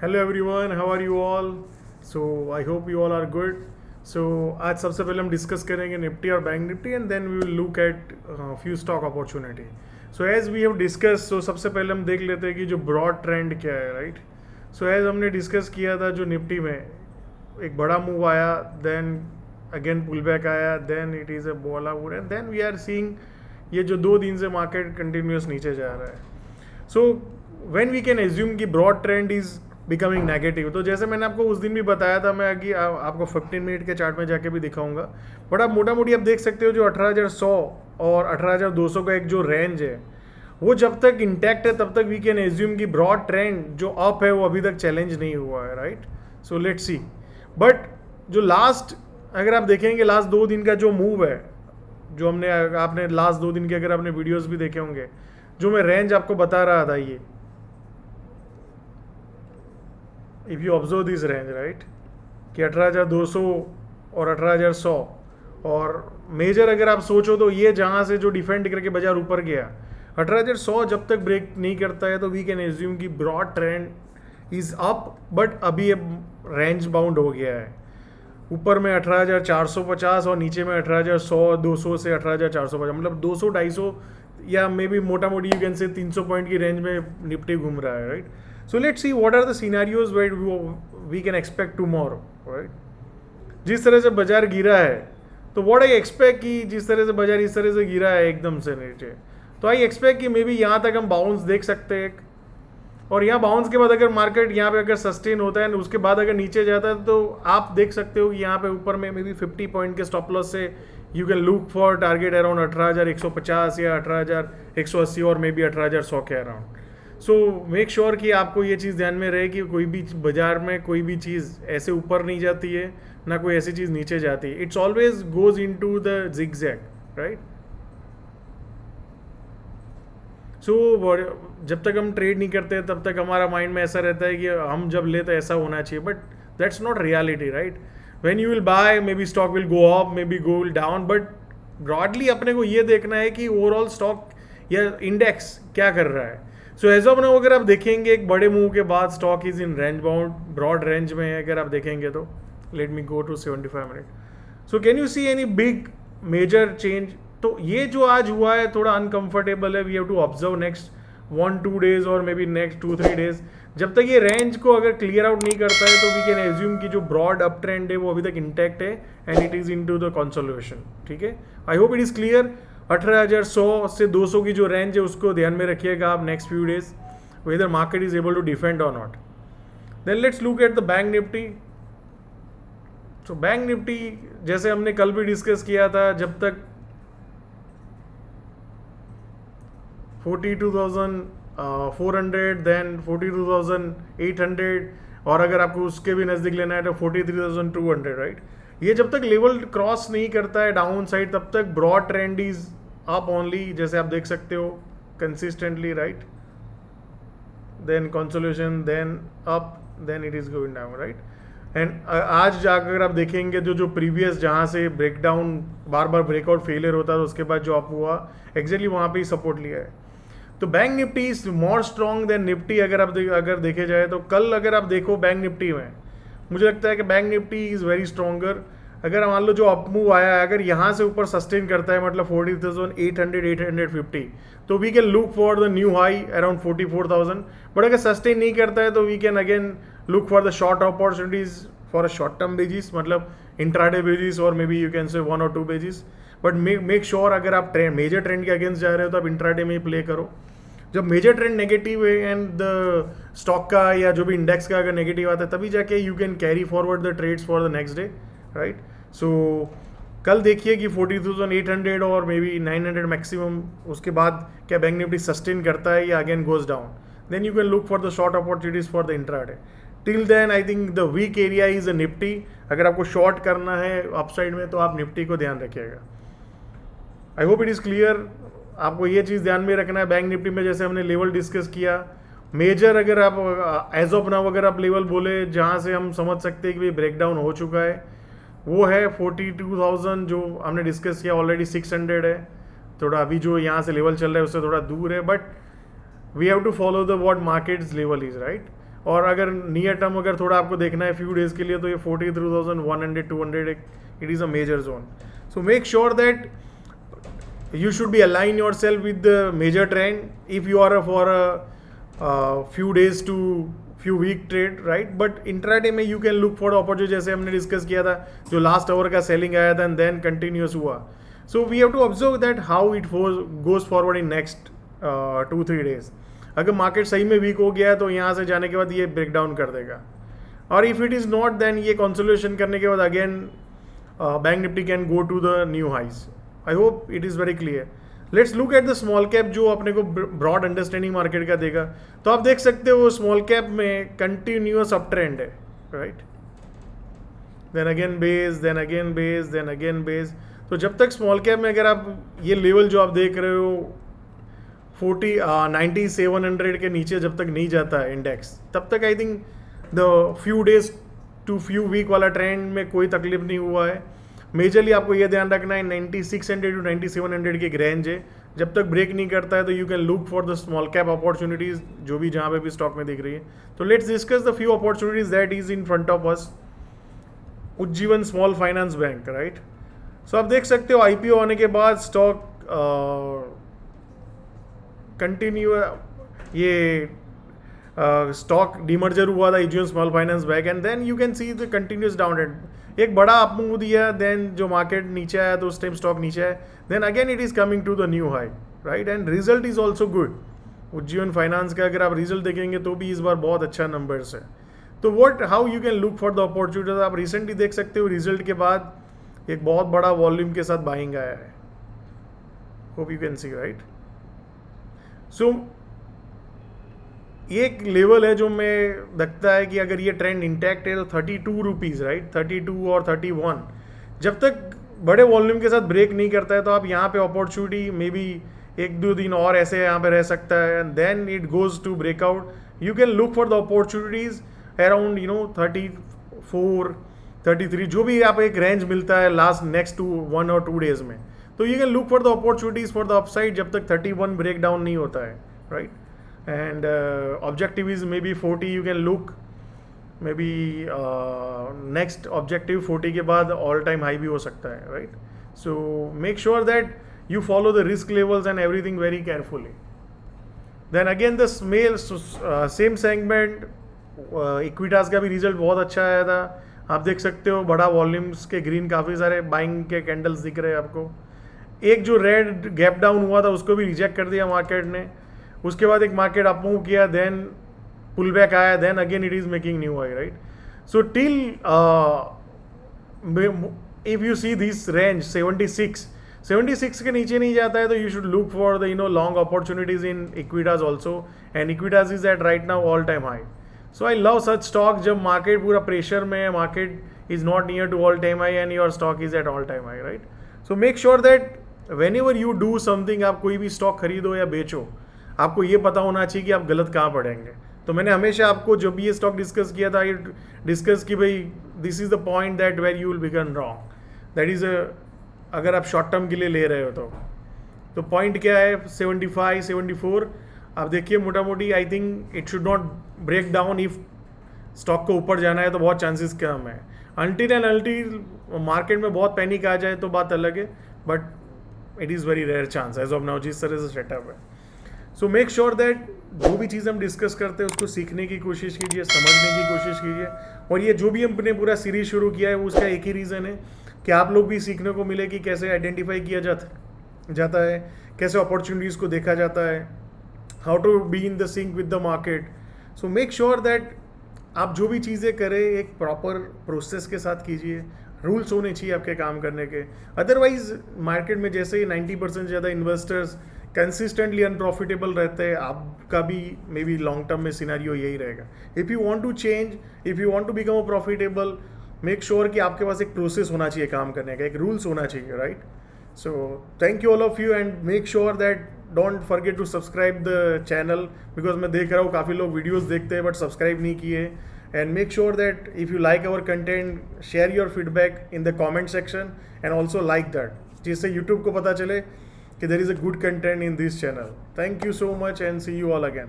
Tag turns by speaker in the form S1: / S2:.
S1: Hello everyone, how are you all? So I hope you all are good. So आज सबसे पहले हम discuss करेंगे निफ्टी और bank Nifty and then we will look at few stock opportunity. So as we have discuss, so सबसे पहले हम देख लेते हैं कि जो ब्रॉड ट्रेंड क्या है, राइट? सो एज हमने डिस्कस किया था, जो निफ्टी में एक बड़ा मूव आया, देन अगेन पुल बैक आया, then it is a Bollywood and then we are seeing ये जो 2 दिन से मार्केट कंटिन्यूस नीचे जा रहा है. So when we can assume कि broad trend is becoming negative, तो जैसे मैंने आपको उस दिन भी बताया था, मैं आगे आपको 15 मिनट के चार्ट में जाके भी दिखाऊंगा. बट आप मोटा मोटी आप देख सकते हो जो 18,100 और 18,200 का एक जो रेंज है, वो जब तक इंटैक्ट है तब तक वी कैन एज्यूम कि ब्रॉड ट्रेंड जो अप है वो अभी तक चैलेंज नहीं हुआ है, right? So let's C. But जो लास्ट, अगर आप देखेंगे लास्ट 2 दिन का जो मूव है, जो हमने आपने लास्ट 2 दिन के अगर आपने वीडियोस भी देखे होंगे, जो मैं रेंज आपको बता रहा था, ये if you observe this range, right, कि 18,200 और 18,100, और मेजर अगर आप सोचो तो ये जहाँ से जो डिफेंड करके बाजार ऊपर गया, 18,100 जब तक ब्रेक नहीं करता है तो वी कैन एज्यूम कि broad trend is up. But अभी ये रेंज बाउंड हो गया है. ऊपर में 18,450 और नीचे में 18,100, 200 से 18,450, मतलब 200-250 या मे बी मोटा मोटी यू कैन से 300 पॉइंट की रेंज में निफ्टी घूम रहा है, right? So let's see what are the scenarios where we can expect tomorrow, right? जिस तरह से बाजार गिरा है, तो व्हाट आई एक्सपेक्ट कि जिस तरह से बाजार इस तरह से गिरा है एकदम से नीचे, तो आई एक्सपेक्ट कि मे बी यहाँ तक हम बाउंस देख सकते हैं. और यहाँ बाउंस के बाद अगर मार्केट यहाँ पे अगर सस्टेन होता है, उसके बाद अगर नीचे जाता है, तो आप देख सकते हो कि यहाँ पे ऊपर में मे बी 50 पॉइंट के स्टॉप लॉस से you can look for target around 18,150 या 18,180 और मे बी 18,100 के अराउंड. सो मेक श्योर कि आपको ये चीज़ ध्यान में रहे कि कोई भी बाजार में कोई भी चीज़ ऐसे ऊपर नहीं जाती है, ना कोई ऐसी चीज़ नीचे जाती है. It's always goes into the zigzag, right? So जब तक हम ट्रेड नहीं करते तब तक हमारा माइंड में ऐसा रहता है कि हम जब ले तो ऐसा होना चाहिए, but that's not reality, right? When you will buy, may be stock will go up, may be go down, but broadly अपने को ये देखना है कि ओवरऑल स्टॉक या इंडेक्स क्या कर रहा है. सो एज ऑफ नाउ अगर आप देखेंगे एक बड़े मूव के बाद stock is in range bound, broad range में है. अगर आप देखेंगे तो let me go to 75 minute. So can you see any big major change? तो ये जो आज हुआ है थोड़ा अनकंफर्टेबल है. We have to observe next 1-2 days और मे बी नेक्स्ट 2-3 डेज. जब तक ये रेंज को अगर क्लियर आउट नहीं करता है तो वी कैन एज्यूम कि जो ब्रॉड अप ट्रेंड है वो अभी तक इंटैक्ट है and it is into the consolidation. ठीक है, I hope it is clear. 18,100 से 200 की जो रेंज है उसको ध्यान में रखिएगा आप next few days, whether market is able to defend और not. Then let's look at the bank Nifty. तो बैंक निफ्टी जैसे हमने कल भी डिस्कस किया था, जब तक 42,400 देन 42,800 और अगर आपको उसके भी नज़दीक लेना है तो 43,200, राइट? ये जब तक लेवल क्रॉस नहीं करता है डाउन साइड, तब तक broad trend is up only, जैसे आप देख सकते हो consistently, right? Then consolidation, then up, then it is going down, right? And आज जाकर आप देखेंगे जो प्रीवियस जहाँ से ब्रेकडाउन बार बार ब्रेकआउट फेलियर होता है, तो उसके बाद जो अप हुआ एग्जैक्टली वहाँ पे ही सपोर्ट लिया है. तो bank Nifty is more strong than Nifty. अगर देखे जाए तो कल अगर आप देखो बैंक निफ्टी में, मुझे लगता है कि bank Nifty is very stronger. अगर मान लो जो अप मूव आया है, अगर यहाँ से ऊपर सस्टेन करता है, मतलब 40,800 850, तो we can look for the new high around 44,000. But अगर सस्टेन नहीं करता है तो we can again look for the short opportunities for a short term basis, मतलब इंट्राडे बेसिस और may be you can say 1 और 2 बेसिस. बट मेक श्योर अगर आप मेजर ट्रेंड के अगेंस्ट जा रहे हो तो आप इंट्राडे में ही प्ले करो. जब मेजर ट्रेंड नेगेटिव है एंड द स्टॉक का या जो भी इंडेक्स का अगर नेगेटिव आता है, तभी जाके you can carry forward the trades for the next day, right? So कल देखिए कि 40,800 और मे बी 900 मैक्सिमम, उसके बाद क्या बैंक निफ्टी सस्टेन करता है या again goes down, then you can look for the short opportunities for the intraday. Till then I think the weak area is a Nifty. अगर आपको शॉर्ट करना है अपसाइड में तो आप निफ्टी को ध्यान रखिएगा. आई होप इट इज़ क्लियर. आपको ये चीज़ ध्यान में रखना है बैंक निफ्टी में, जैसे हमने लेवल डिस्कस किया, मेजर अगर आप एज ऑफ नाउ अगर आप लेवल बोले जहाँ से हम समझ सकते हैं कि भाई ब्रेकडाउन हो चुका है, वो है 42,000 जो हमने डिस्कस किया. ऑलरेडी 600 है, थोड़ा अभी जो यहाँ से लेवल चल रहा है उससे थोड़ा दूर है, but we have to follow the what markets level is, right? और अगर नियर टर्म अगर थोड़ा आपको देखना है फ्यू डेज के लिए तो ये 43,100 200 it is a major zone. So make sure that you should be align yourself with the major trend if you are for a few days to few week trade, right? But intraday में you can look for the opportunity जैसे हमने discuss किया था जो last hour का selling आया था and then continuous हुआ. So we have to observe that how it goes forward in next 2-3 days. अगर मार्केट सही में वीक हो गया है तो यहाँ से जाने के बाद ये ब्रेक डाउन कर देगा, और if it is not then ये कंसोलिडेशन करने के बाद again bank Nifty can go to the new highs. I hope it is very clear. Let's look at the small cap जो अपने को ब्रॉड अंडरस्टैंडिंग मार्केट का देगा. तो आप देख सकते हो स्मॉल कैप में कंटिन्यूअस अप ट्रेंड है, right? Then again base, then again base, then again base. तो जब तक स्मॉल कैप में अगर आप ये लेवल जो आप देख रहे हो 9700 के नीचे जब तक नहीं जाता है इंडेक्स, तब तक I think the few days to few week वाला ट्रेंड में कोई तकलीफ नहीं हुआ है. मेजरली आपको ये ध्यान रखना है 9600 टू 9700 की एक रेंज है. जब तक ब्रेक नहीं करता है तो you can look for the small cap opportunities जो भी जहाँ पे भी स्टॉक में दिख रही है. तो let's discuss the few opportunities that is in front of us. Ujjivan small finance bank, right? So आप देख सकते हो आईपीओ होने के बाद स्टॉक कंटिन्यू ये स्टॉक डीमर्जर हुआ था Ujjivan small finance bank and then you can see the continuous down trend. एक बड़ा अप मूव दिया, देन जो मार्केट नीचे आया तो उस टाइम स्टॉक नीचे आया, then again it is coming to the new high, right? And result is also good. Ujjivan Finance का अगर आप रिजल्ट देखेंगे तो भी इस बार बहुत अच्छा नंबर्स है. तो what how you can look for the opportunities. आप रिसेंटली देख सकते हो रिजल्ट के बाद एक बहुत बड़ा वॉल्यूम के साथ बाइंग आया है. Hope you can see, right? So ये एक लेवल है जो मैं लगता है कि अगर ये ट्रेंड इंटैक्ट है तो 32 रुपीज़, राइट? 32 और 31 जब तक बड़े वॉल्यूम के साथ ब्रेक नहीं करता है तो आप यहाँ पे अपॉर्चुनिटी मे बी 1-2 दिन और ऐसे यहाँ पे रह सकता है and then it goes to breakout. You can look for the opportunities around 34 33 जो भी आप एक रेंज मिलता है लास्ट नेक्स्ट 1 और 2 डेज में. तो you can look for the opportunities for the upside जब तक 31 ब्रेक डाउन नहीं होता है, right? And objective is maybe 40. You can look maybe next objective 40 के बाद all time high भी हो सकता है, right? So make sure that you follow the risk levels and everything very carefully. Then again the same segment Equitas का भी result बहुत अच्छा आया था. आप देख सकते हो बड़ा वॉल्यूम्स के ग्रीन काफ़ी सारे बाइंग के कैंडल्स दिख रहे हैं आपको. एक जो रेड गैप डाउन हुआ था उसको भी रिजेक्ट कर दिया मार्केट ने. उसके बाद एक मार्केट अप मूव किया, देन पुल बैक आया, then again it is making new high, right? So till if you see this range 76 के नीचे नहीं जाता है तो you should look for the long opportunities in Equitas also. And Equitas is at right now all time high. So I love such stock जब market पूरा pressure में है, market is not near to all time high and your stock is at all time high, right? So make sure that when ever you do something, आप कोई भी stock खरीदो या बेचो, आपको ये पता होना चाहिए कि आप गलत कहाँ पड़ेंगे. तो मैंने हमेशा आपको जब भी ये स्टॉक डिस्कस किया था, ये डिस्कस कि भाई this is the point that where you will become wrong. That is अगर आप शॉर्ट टर्म के लिए ले रहे हो तो पॉइंट क्या है 75 74. आप देखिए मोटा मोटी I think it should not break down. If stock को ऊपर जाना है तो बहुत चांसेस कम है. अनटिल मार्केट में बहुत पैनिक आ जाए तो बात अलग है, but it is very rare chance as of now जिस तरह से सेटअप है. सो मेक श्योर दैट जो भी चीज़ हम डिस्कस करते हैं उसको सीखने की कोशिश कीजिए, समझने की कोशिश कीजिए. और ये जो भी हमने पूरा सीरीज शुरू किया है उसका एक ही रीज़न है कि आप लोग भी सीखने को मिले कि कैसे आइडेंटिफाई किया जाता है, कैसे अपॉर्चुनिटीज़ को देखा जाता है, how to be in the sync with the market. So make sure that आप जो भी चीज़ें करें एक प्रॉपर प्रोसेस के साथ कीजिए. रूल्स होने चाहिए आपके काम करने के. अदरवाइज मार्केट में जैसे ही 90% ज़्यादा इन्वेस्टर्स कंसिस्टेंटली अनप्रॉफिटेबल रहते हैं, आपका भी मे बी लॉन्ग टर्म में सिनेरियो यही रहेगा. If you want to change, if you want to become a profitable, make sure कि आपके पास एक प्रोसेस होना चाहिए काम करने का, एक रूल्स होना चाहिए, right? So thank you all of you and make sure that don't forget to subscribe the channel, because मैं देख रहा हूँ काफ़ी लोग वीडियोज़ देखते हैं बट सब्सक्राइब नहीं किए. And make sure that if you like our content, share your feedback in the comment section and also like that, जिससे यूट्यूब को पता चले कि there is a good content in this channel. Thank you so much and see you all again.